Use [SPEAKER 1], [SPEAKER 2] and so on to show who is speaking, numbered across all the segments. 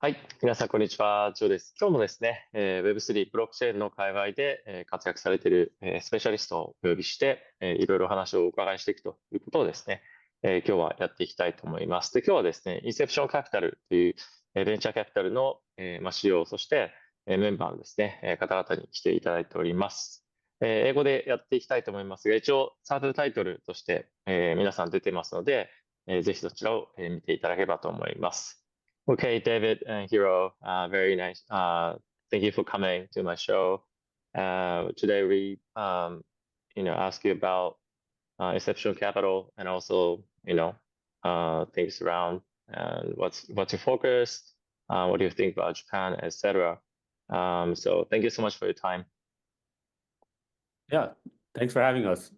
[SPEAKER 1] はい。皆さん、こんにちは。ジョーです。今日もですね、Web3、ブロックチェーンの界隈で、活躍されている、スペシャリストをお呼びして、いろいろ話をお伺いしていくということをですね、今日はやっていきたいと思います。で、今日はですね、Inception Capital という、ベンチャーキャピタルの、CEO、そして、メンバーのですね、方々に来ていただいております。英語でやっていきたいと思いますが、一応、サーブタイトルとして、皆さん出てますので、ぜひそちらを、見ていただければと思います。Okay, David and Hiro, very nice. Thank you for coming to my show. Today we, ask you about exceptional capital and also, things around and what's your focus, what do you think about Japan, etc. So thank you so much for your time.
[SPEAKER 2] Yeah, thanks for having us.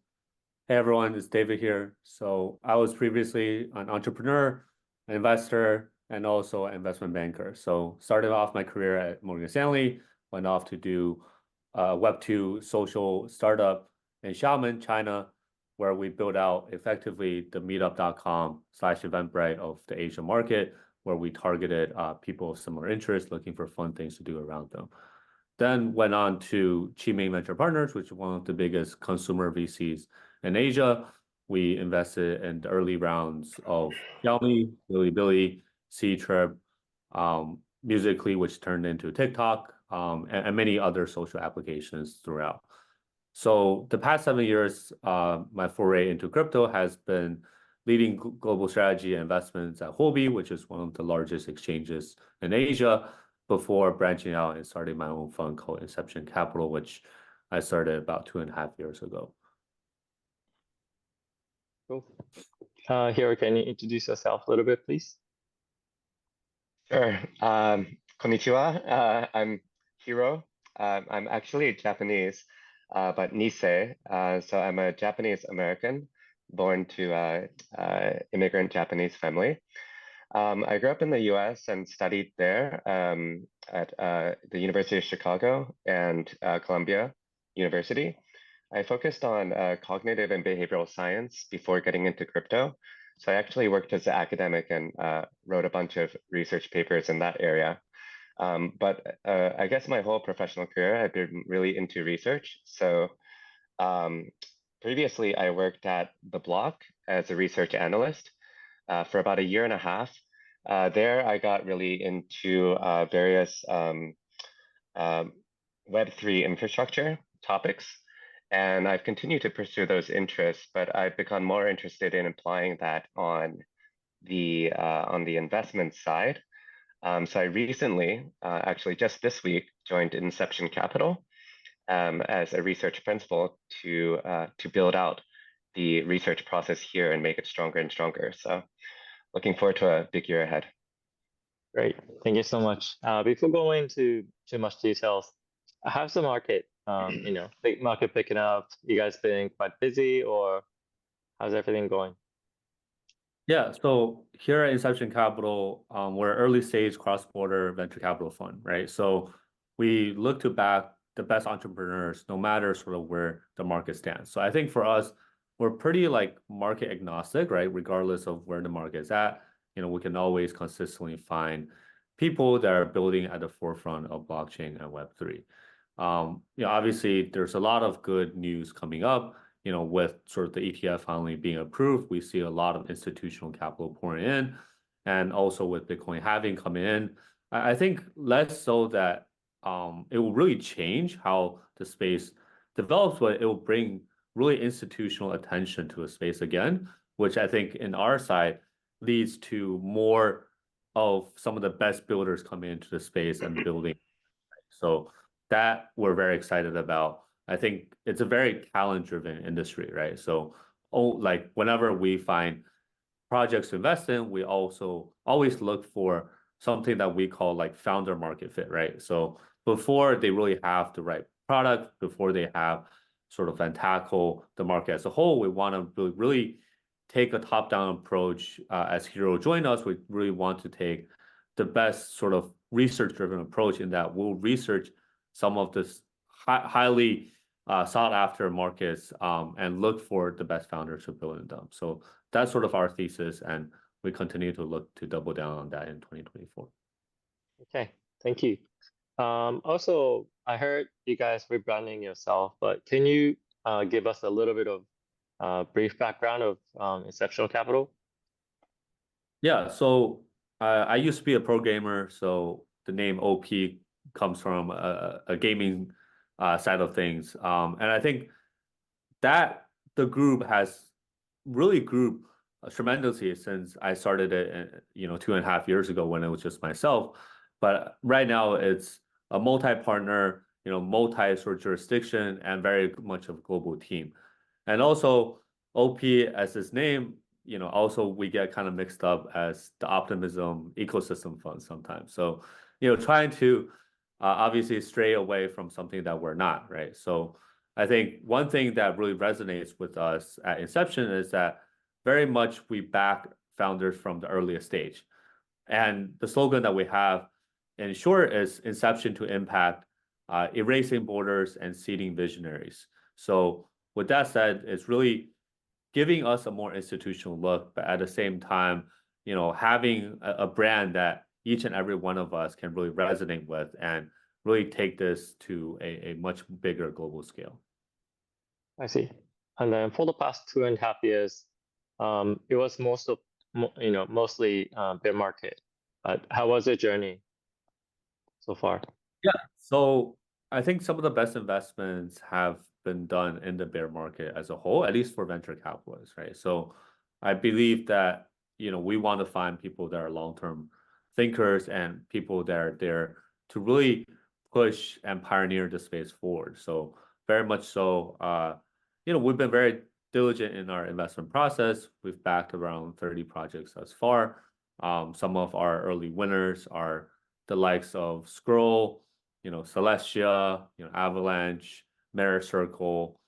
[SPEAKER 2] Hey everyone, it's David here. So I was previously an entrepreneur, an investor, and also an investment banker. So started off my career at Morgan Stanley, went off to do Web2 social startup in Xiamen, China, where we built out effectively the meetup.com/Eventbrite of the Asian market, where we targeted people of similar interests looking for fun things to do around them. Then went on to Chiming Venture Partners, which is one of the biggest consumer VCs in Asia. We invested in the early rounds of Xiaomi, Bilibili, Ctrip, Musically, which turned into TikTok, and many other social applications throughout. So the past 7 years, my foray into crypto has been leading global strategy and investments at Huobi, which is one of the largest exchanges in Asia, before branching out and starting my own fund called Inception Capital, which I started about 2.5 years ago.
[SPEAKER 1] Cool. Hiro, can you introduce yourself a little bit, please?
[SPEAKER 3] Sure. Konnichiwa. I'm Hiro. I'm actually Japanese, but Nisei. So I'm a Japanese American born to immigrant Japanese family. I grew up in the US and studied there at the University of Chicago and Columbia University. I focused on cognitive and behavioral science before getting into crypto. So I actually worked as an academic and wrote a bunch of research papers in that area. But I guess my whole professional career, I've been really into research. So previously, I worked at The Block as a research analyst for about 1.5 years. There, I got really into various Web3 infrastructure topics. And I've continued to pursue those interests, but I've become more interested in applying that on the investment side. So I recently, actually just this week, joined Inception Capital as a research principal to build out the research process here and make it stronger and stronger. So looking forward to a big year ahead.
[SPEAKER 1] Great. Thank you so much. Before going into too much details, how's the market? Big market picking up. You guys been quite busy, or how's everything going?
[SPEAKER 2] Yeah, so here at Inception Capital, we're an early stage cross-border venture capital fund, right? So we look to back the best entrepreneurs, no matter sort of where the market stands. So I think for us, we're pretty like market agnostic, right? Regardless of where the market is at, we can always consistently find people that are building at the forefront of blockchain and Web3. Obviously, there's a lot of good news coming up. With sort of the ETF finally being approved, we see a lot of institutional capital pouring in, and also with Bitcoin halving coming in. I think less so that it will really change how the space develops, but it will bring really institutional attention to a space again, which I think in our side leads to more of some of the best builders coming into the space and building. So that we're very excited about. I think it's a very talent-driven industry, right? So, like whenever we find projects to invest in, we also always look for something that we call like founder market fit, right? So before they really have the right product, before they have sort of and tackle the market as a whole, we want to really take a top-down approach. As Hiro joined us, we really want to take the best sort of research-driven approach in that we'll research some of this highly sought after markets and look for the best founders to build in them. So that's sort of our thesis, and we continue to look to double down on that in 2024.
[SPEAKER 1] Okay, thank you. Also, I heard you guys rebranding yourself, but can you give us a little bit of brief background of Inception Capital?
[SPEAKER 2] Yeah, so I used to be a pro gamer, so the name OP comes from a gaming side of things. And I think that the group has really grew tremendously since I started it, 2.5 years ago when it was just myself. But right now it's a multi-partner, multi sort of jurisdiction and very much of a global team. And also OP as its name, also we get kind of mixed up as the optimism ecosystem fund sometimes. So, trying to obviously stray away from something that we're not, right? So I think one thing that really resonates with us at Inception is that very much we back founders from the earliest stage. And the slogan that we have in short is Inception to Impact, erasing borders and seeding visionaries. So with that said, it's really giving us a more institutional look, but at the same time, having a brand that each and every one of us can really resonate with and really take this to a much bigger global scale.
[SPEAKER 1] I see. And then for the past 2.5 years, it was mostly bear market. But how was the journey so far?
[SPEAKER 2] Yeah, so I think some of the best investments have been done in the bear market as a whole, at least for venture capitalists, right? So I believe that, we want to find people that are long-term thinkers and people that are there to really push and pioneer the space forward. So very much so, we've been very diligent in our investment process. We've backed around 30 projects thus far. Some of our early winners are the likes of Scroll, Celestia, Avalanche, Mirror Circle,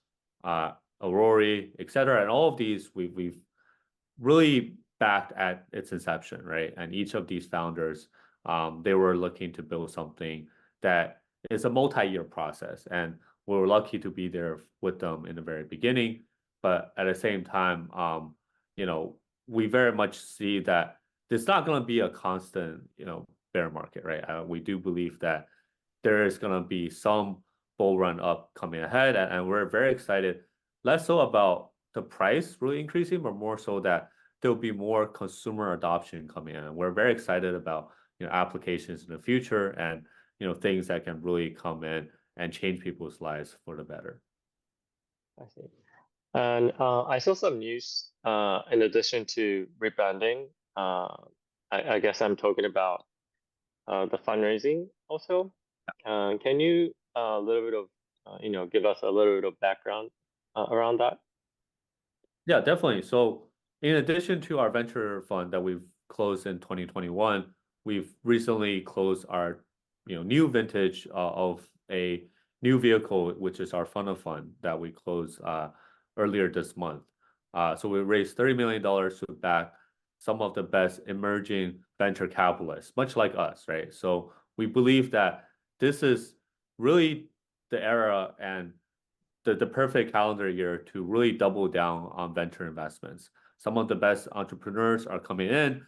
[SPEAKER 2] Aurora, et cetera. And all of these we've really backed at its inception, right? And each of these founders, they were looking to build something that is a multi-year process. And we were lucky to be there with them in the very beginning. But at the same time, we very much see that it's not going to be a constant, bear market, right? We do believe that there is going to be some bull run up coming ahead, and we're very excited, less so about the price really increasing, but more so that there'll be more consumer adoption coming in. And we're very excited about applications in the future and things that can really come in and change people's lives for the better.
[SPEAKER 1] I see. And I saw some news in addition to rebranding. I guess I'm talking about the fundraising also. Can you a little bit of give us a little bit of background around that?
[SPEAKER 2] Yeah, definitely. So in addition to our venture fund that we've closed in 2021, we've recently closed our new vintage of a new vehicle, which is our fund of fund that we closed earlier this month. So we raised $30 million to back some of the best emerging venture capitalists, much like us, right? So we believe that this is really the era and the perfect calendar year to really double down on venture investments. Some of the best entrepreneurs are coming in.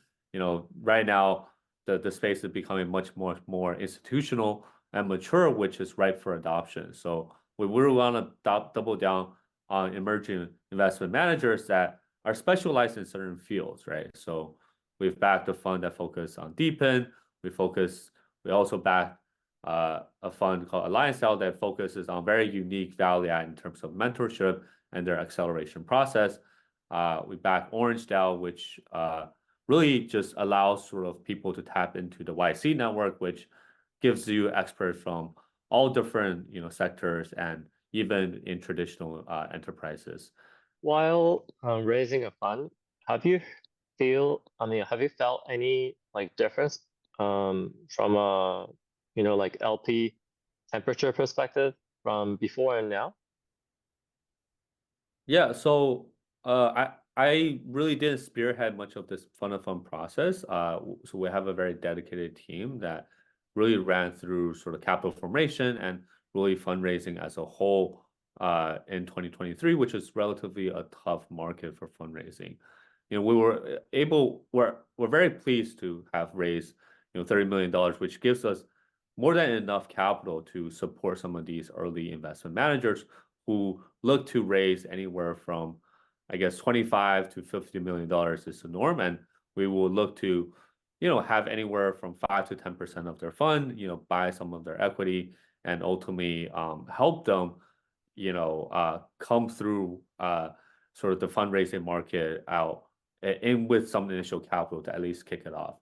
[SPEAKER 2] Right now, the space is becoming much more institutional and mature, which is ripe for adoption. So we really want to double down on emerging investment managers that are specialized in certain fields, right? So we've backed a fund that focuses on Deepen. We also backed a fund called Alliance Cell that focuses on very unique value add in terms of mentorship and their acceleration process. We back Orange DAO, which really just allows sort of people to tap into the YC network, which gives you experts from all different sectors and even in traditional enterprises.
[SPEAKER 1] While raising a fund, have you felt any difference from a like LP temperature perspective from before and now?
[SPEAKER 2] Yeah, so I really didn't spearhead much of this fund of fund process. So we have a very dedicated team that really ran through sort of capital formation and really fundraising as a whole in 2023, which is relatively a tough market for fundraising. We're very pleased to have raised $30 million, which gives us more than enough capital to support some of these early investment managers who look to raise anywhere from, I guess, $25 to $50 million is the norm. And we will look to, have anywhere from 5 to 10% of their fund, buy some of their equity and ultimately help them, come through sort of the fundraising market out in with some initial capital to at least kick it off.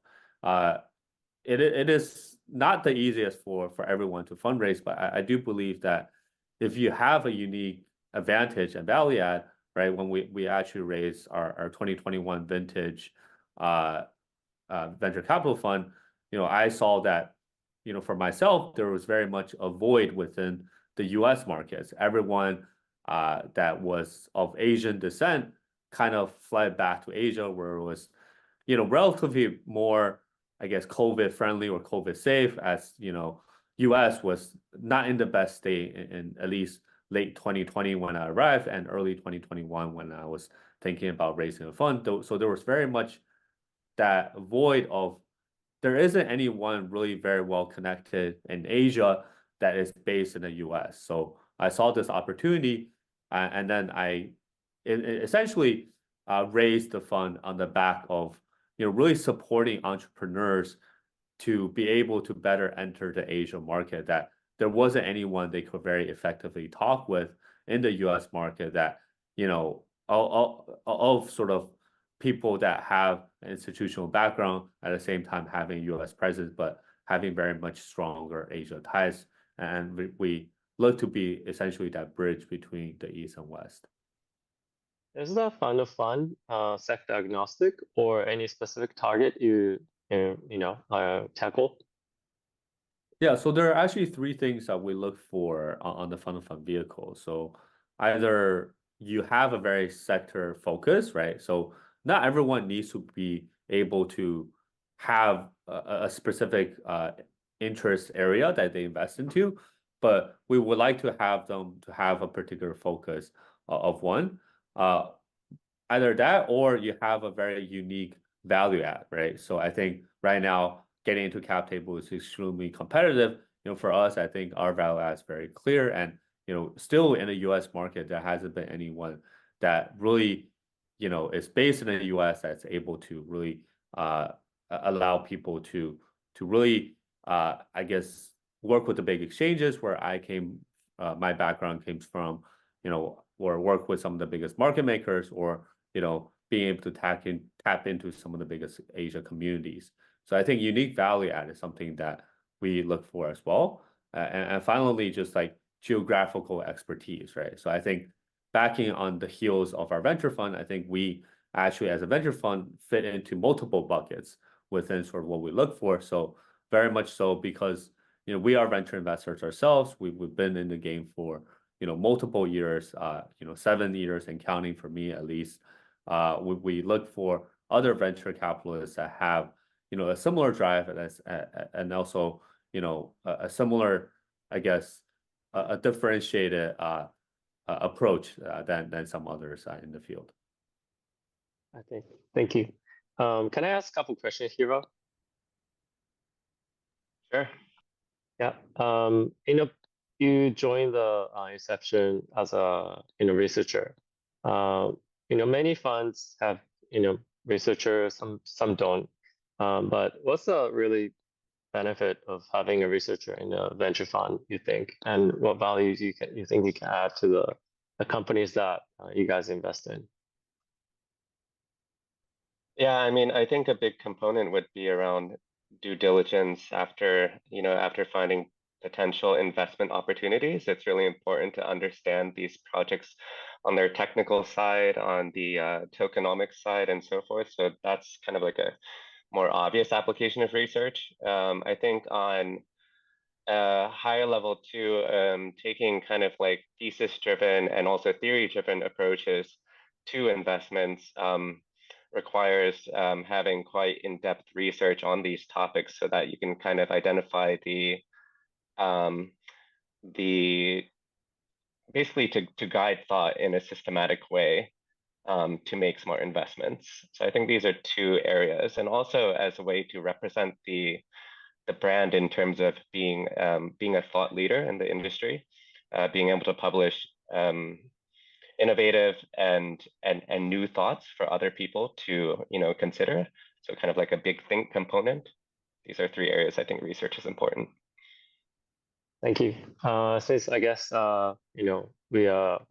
[SPEAKER 2] It is not the easiest for everyone to fundraise, but I do believe that if you have a unique advantage and value add, right, when we actually raised our 2021 vintage venture capital fund, I saw that, for myself, there was very much a void within the US markets. Everyone that was of Asian descent kind of fled back to Asia, where it was, relatively more, I guess, COVID friendly or COVID safe, as, US was not in the best state in at least late 2020 when I arrived and early 2021 when I was thinking about raising a fund. So there was very much that void of, there isn't anyone really very well connected in Asia that is based in the US. So I saw this opportunity and then I essentially raised the fund on the back of, really supporting entrepreneurs to be able to better enter the Asia market, that there wasn't anyone they could very effectively talk with in the US market that, of sort of people that have an institutional background at the same time having US presence, but having very much stronger Asia ties. And we look to be essentially that bridge between the East and West.
[SPEAKER 1] Is the fund sector agnostic or any specific target you tackle?
[SPEAKER 2] Yeah, so there are actually three things that we look for on the fund vehicle. So either you have a very sector focus, right? So not everyone needs to be able to have a specific interest area that they invest into, but we would like to have them to have a particular focus of one. Either that or you have a very unique value add, right? So I think right now getting into cap table is extremely competitive. For us, I think our value add is very clear, and still in the U.S. market, there hasn't been anyone that really, is based in the U.S. that's able to really allow people to really, I guess, work with the big exchanges where I came. My background came from, or work with some of the biggest market makers, or being able to tap into some of the biggest Asia communities. So I think unique value add is something that we look for as well. And finally, just like geographical expertise, right? So I think backing on the heels of our venture fund, I think we actually, as a venture fund, fit into multiple buckets within sort of what we look for. So very much so because, we are venture investors ourselves. We've been in the game for, multiple years, 7 years and counting for me at least. We look for other venture capitalists that have, a similar drive and also, a similar, I guess, a differentiated approach than some others in the field.
[SPEAKER 1] Okay, thank you. Can I ask a couple questions, Hiro?
[SPEAKER 3] Sure.
[SPEAKER 1] Yeah. You joined the Inception as a researcher. Many funds have researchers, some don't. But what's the really benefit of having a researcher in a venture fund, you think, and what values you think you can add to the companies that you guys invest in?
[SPEAKER 3] Yeah, I mean, I think a big component would be around due diligence after finding potential investment opportunities. It's really important to understand these projects on their technical side, on the tokenomics side, and so forth. So that's kind of like a more obvious application of research. I think on a higher level too, taking kind of like thesis-driven and also theory-driven approaches to investments requires having quite in-depth research on these topics so that you can kind of identify basically to guide thought in a systematic way to make smart investments. So I think these are two areas, and also as a way to represent the the brand in terms of being a thought leader in the industry, being able to publish innovative and new thoughts for other people to consider. So kind of like a big think component. These are 3 areas I think research is important.
[SPEAKER 1] Thank you. Since I guess we are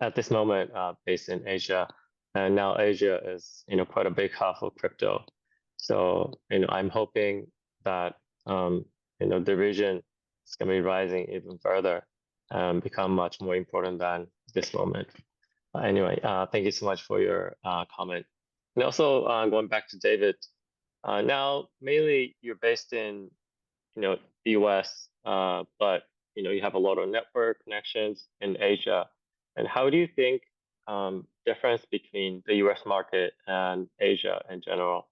[SPEAKER 1] at this moment based in Asia, and now Asia is quite a big hub for crypto. So I'm hoping that the region is going to be rising even further and become much more important than this moment. Anyway, thank you so much for your comment. And also going back to David, now mainly you're based in the US, but you have a lot of network connections in Asia. And how do you think difference between the US market and Asia in general?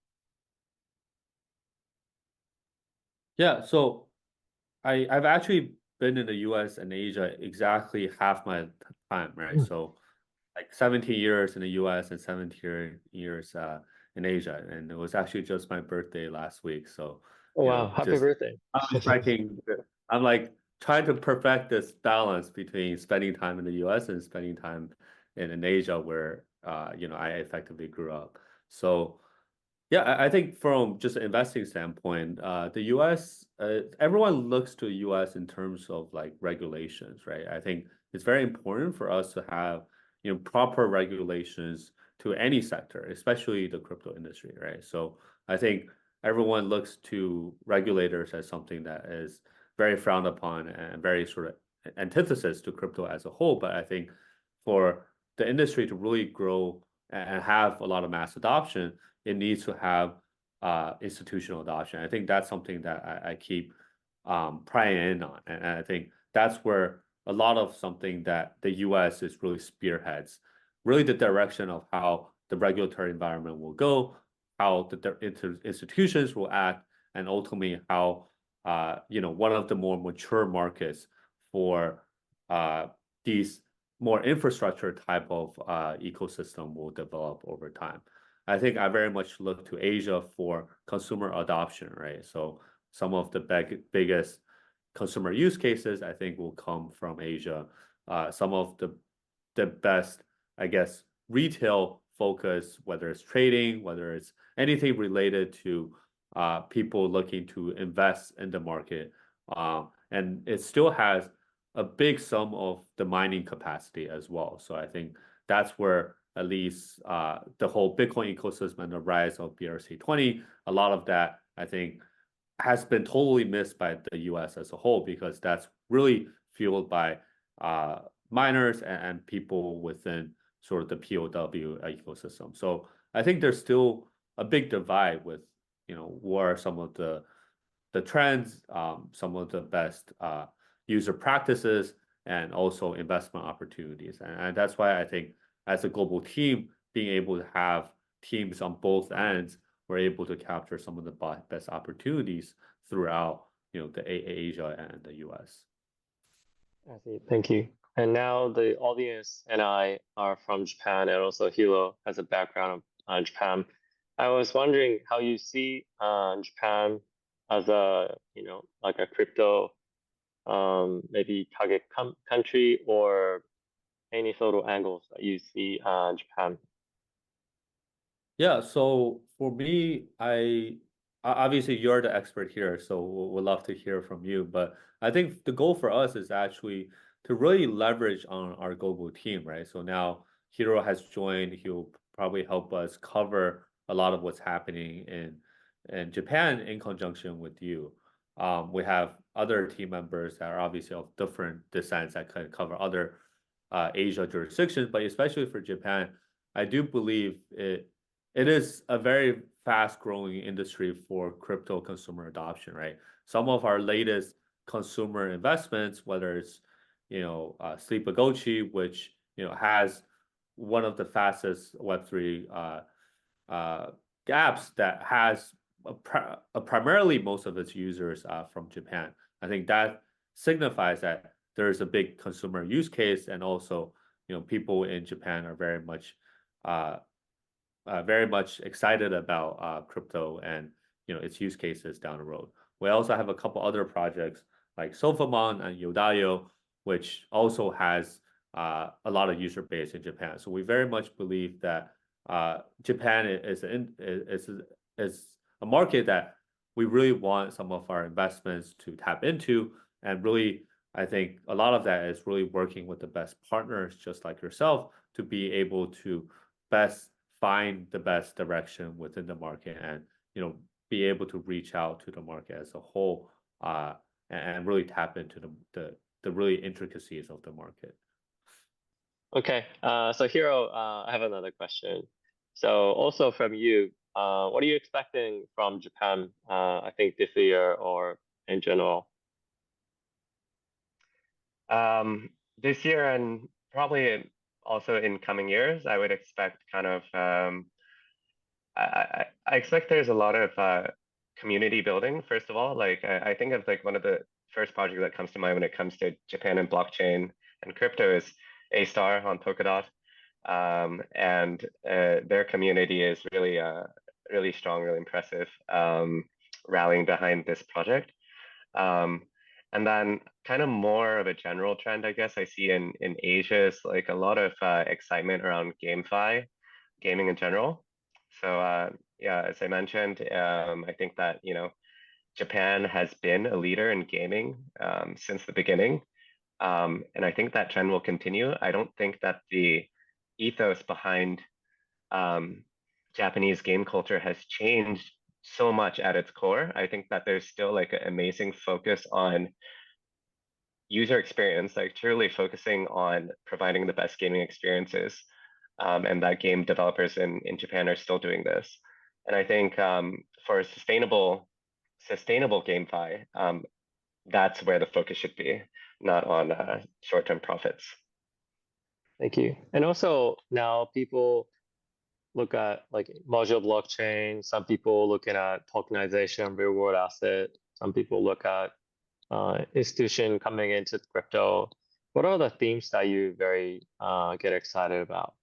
[SPEAKER 2] Yeah, so I've actually been in the US and Asia exactly half my time, right? So like 17 years in the US and 17 years in Asia. And it was actually just my birthday last week. So
[SPEAKER 1] Oh, wow, happy birthday.
[SPEAKER 2] I'm like trying to perfect this balance between spending time in the US and spending time in Asia where I effectively grew up. So yeah, I think from just an investing standpoint, the US, everyone looks to the US in terms of like regulations, right? I think it's very important for us to have proper regulations to any sector, especially the crypto industry, right? So I think everyone looks to regulators as something that is very frowned upon and very sort of antithesis to crypto as a whole. But I think for the industry to really grow and have a lot of mass adoption, it needs to have institutional adoption. I think that's something that I keep prying in on. And I think that's where a lot of something that the US is really spearheads, really the direction of how the regulatory environment will go, how the institutions will act, and ultimately how one of the more mature markets for these more infrastructure type of ecosystem will develop over time. I think I very much look to Asia for consumer adoption, right? So some of the biggest consumer use cases, I think, will come from Asia. Some of the best, I guess, retail focus, whether it's trading, whether it's anything related to people looking to invest in the market. And it still has a big sum of the mining capacity as well. So I think that's where at least the whole Bitcoin ecosystem and the rise of BRC20, a lot of that, I think, has been totally missed by the US as a whole, because that's really fueled by miners and people within sort of the POW ecosystem. So I think there's still a big divide with, what are some of the trends, some of the best user practices, and also investment opportunities. And that's why I think as a global team, being able to have teams on both ends, we're able to capture some of the best opportunities throughout, the Asia and the US.
[SPEAKER 1] I see. Thank you. And now the audience and I are from Japan, and also Hiro has a background of Japan. I was wondering how you see Japan as a, like a crypto maybe target country, or any sort of angles that you see Japan.
[SPEAKER 2] Yeah, so for me, obviously you're the expert here, so we'd love to hear from you. But I think the goal for us is actually to really leverage on our global team, right? So now Hiro has joined. He'll probably help us cover a lot of what's happening in Japan in conjunction with you. We have other team members that are obviously of different descents that can cover other Asia jurisdictions, but especially for Japan, I do believe it is a very fast-growing industry for crypto consumer adoption, right? Some of our latest consumer investments, whether it's Sleepagochi, which has one of the fastest Web3 apps that has primarily most of its users from Japan. I think that signifies that there is a big consumer use case, and also people in Japan are very much excited about crypto and its use cases down the road. We also have a couple other projects like Sofamon and Yodayo, which also has a lot of user base in Japan. So we very much believe that Japan is a market that we really want some of our investments to tap into. And really, I think a lot of that is really working with the best partners, just like yourself, to be able to best find the best direction within the market and, be able to reach out to the market as a whole and really tap into the really intricacies of the market.
[SPEAKER 1] Okay, so Hiro, I have another question. So also from you, what are you expecting from Japan, I think this year or in general?
[SPEAKER 3] This year and probably also in coming years, I would expect kind of, I expect there's a lot of community building, first of all. Like I think of like one of the first projects that comes to mind when it comes to Japan and blockchain and crypto is A-Star on Polkadot. And their community is really, really strong, really impressive, rallying behind this project. And then kind of more of a general trend, I guess, I see in Asia is like a lot of excitement around GameFi, gaming in general. So yeah, as I mentioned, I think that, Japan has been a leader in gaming since the beginning. And I think that trend will continue. I don't think that the ethos behind Japanese game culture has changed so much at its core. I think that there's still like an amazing focus on user experience, like truly focusing on providing the best gaming experiences. And that game developers in Japan are still doing this. And I think for sustainable GameFi, that's where the focus should be, not on short-term profits.
[SPEAKER 1] Thank you. And also now people look at like module blockchain. Some people looking at tokenization, real world asset. Some people look at institution coming into crypto. What are the themes that you very get excited about?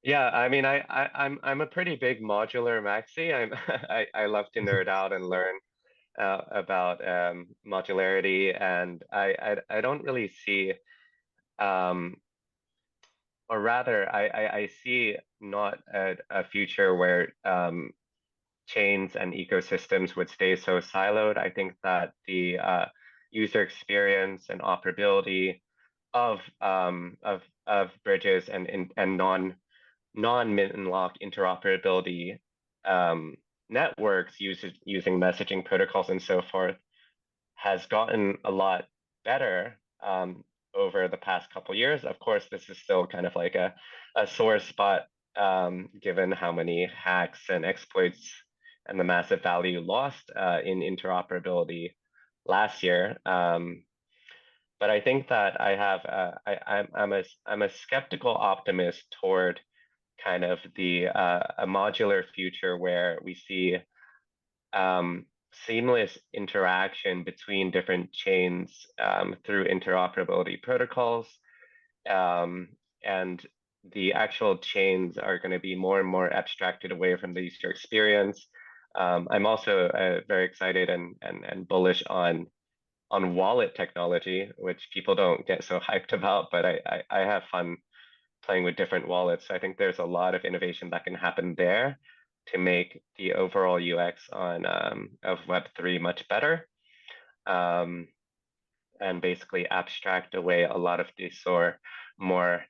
[SPEAKER 3] Yeah, I mean, I'm a pretty big modular maxi. I love to nerd out and learn about modularity, and I don't really see, or rather, I see not a future where chains and ecosystems would stay so siloed. I think that the user experience and operability of bridges and non-mint and lock interoperability networks using messaging protocols and so forth has gotten a lot better over the past couple years. Of course, this is still kind of like a sore spot given how many hacks and exploits and the massive value lost in interoperability last year. But I think that I'm a skeptical optimist toward kind of a modular future where we see seamless interaction between different chains through interoperability protocols. And the actual chains are going to be more and more abstracted away from the user experience. I'm also very excited and bullish on wallet technology, which people don't get so hyped about, but I have fun playing with different wallets. So I think there's a lot of innovation that can happen there to make the overall UX of Web3 much better, and basically abstract away a lot of these more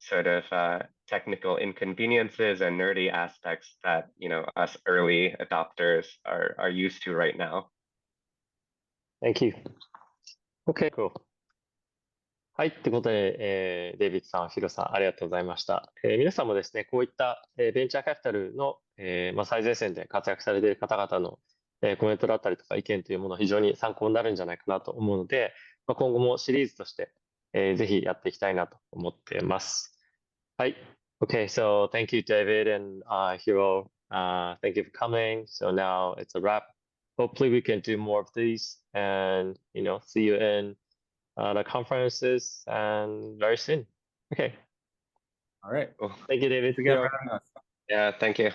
[SPEAKER 3] sort of technical inconveniences and nerdy aspects that us early adopters are used to right now.
[SPEAKER 1] Thank you. Okay, cool. はい、ということで、デイビッドさん、ヒロさん、ありがとうございました。皆さんもですね、こういった、ベンチャーキャピタルの、最前線で活躍されている方々の、コメントだったりとか意見というもの非常に参考になるんじゃないかなと思うので、今後もシリーズとして、ぜひやっていきたいなと思っています。はい。Okay, so thank you, David and Hiro. Thank you for coming. So now it's a wrap. Hopefully we can do more of these and, see you in the conferences and very soon. Okay.
[SPEAKER 2] All right.
[SPEAKER 3] Cool.
[SPEAKER 1] Thank you, David.
[SPEAKER 3] Yeah, thank you.